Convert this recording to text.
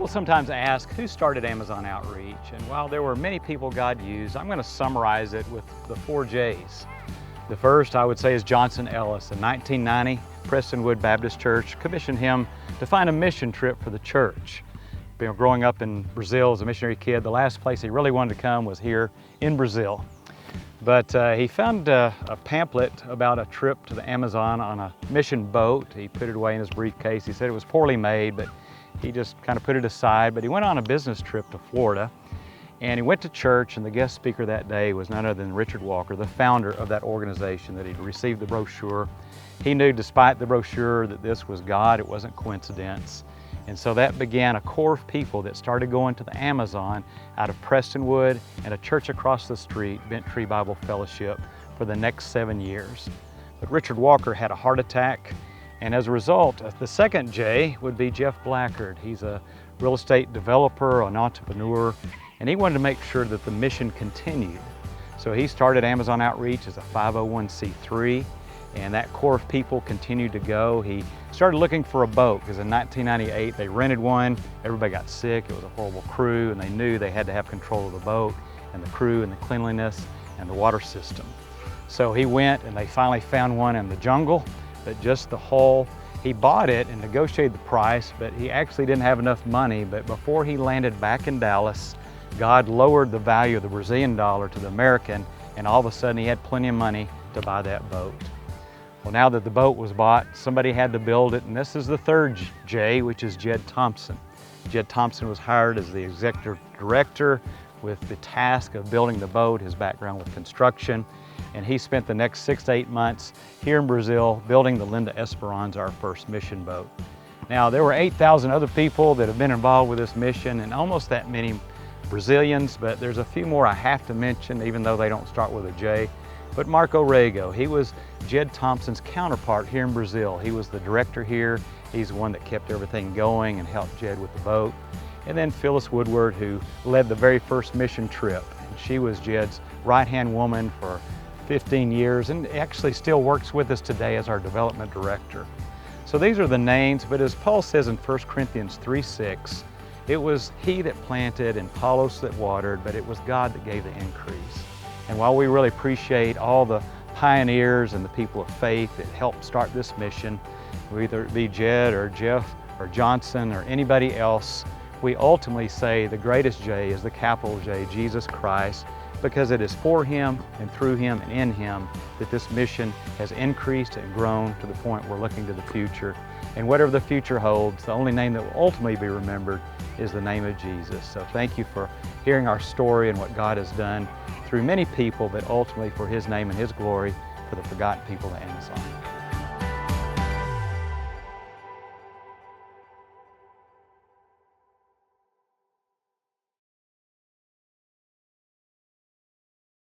People sometimes ask, who started Amazon Outreach? And while there were many people God used, I'm going to summarize it with the 4 J's. The first, I would say, is Johnson Ellis. In 1990, Prestonwood Baptist Church commissioned him to find a mission trip for the church. Growing up in Brazil as a missionary kid, the last place he really wanted to come was here in Brazil. But he found a pamphlet about a trip to the Amazon on a mission boat. He put it away in his briefcase. He said it was poorly made, but he just kind of put it aside. But he went on a business trip to Florida, and he went to church, and the guest speaker that day was none other than Richard Walker, the founder of that organization, that he'd received the brochure. He knew, despite the brochure, that this was God, it wasn't coincidence. And so that began a core of people that started going to the Amazon out of Prestonwood and a church across the street, Bent Tree Bible Fellowship, for the next 7 years. But Richard Walker had a heart attack, and as a result, the second J would be Jeff Blackard. He's a real estate developer, an entrepreneur, and he wanted to make sure that the mission continued. So he started Amazon Outreach as a 501c3, and that core of people continued to go. He started looking for a boat because in 1998 they rented one. Everybody got sick. It was a horrible crew, and they knew they had to have control of the boat and the crew and the cleanliness and the water system. So he went, and they finally found one in the jungle, but just the hull. He bought it and negotiated the price, but he actually didn't have enough money. But before he landed back in Dallas, God lowered the value of the Brazilian dollar to the American, and all of a sudden he had plenty of money to buy that boat. Well, now that the boat was bought, somebody had to build it, and this is the third J, which is Jed Thompson. Jed Thompson was hired as the executive director with the task of building the boat, his background with construction, and he spent the next 6 to 8 months here in Brazil building the Linda Esperanza, our first mission boat. Now, there were 8,000 other people that have been involved with this mission, and almost that many Brazilians, but there's a few more I have to mention, even though they don't start with a J. But Marco Rego, he was Jed Thompson's counterpart here in Brazil. He was the director here. He's the one that kept everything going and helped Jed with the boat. And then Phyllis Woodward, who led the very first mission trip. And she was Jed's right-hand woman for 15 years and actually still works with us today as our development director. So these are the names, but as Paul says in 1 Corinthians 3:6, it was he that planted and Apollos that watered, but it was God that gave the increase. And while we really appreciate all the pioneers and the people of faith that helped start this mission, whether it be Jed or Jeff or Johnson or anybody else, we ultimately say the greatest J is the capital J, Jesus Christ, because it is for Him and through Him and in Him that this mission has increased and grown to the point we're looking to the future. And whatever the future holds, the only name that will ultimately be remembered is the name of Jesus. So thank you for hearing our story and what God has done through many people, but ultimately for His name and His glory for the forgotten people of Amazon.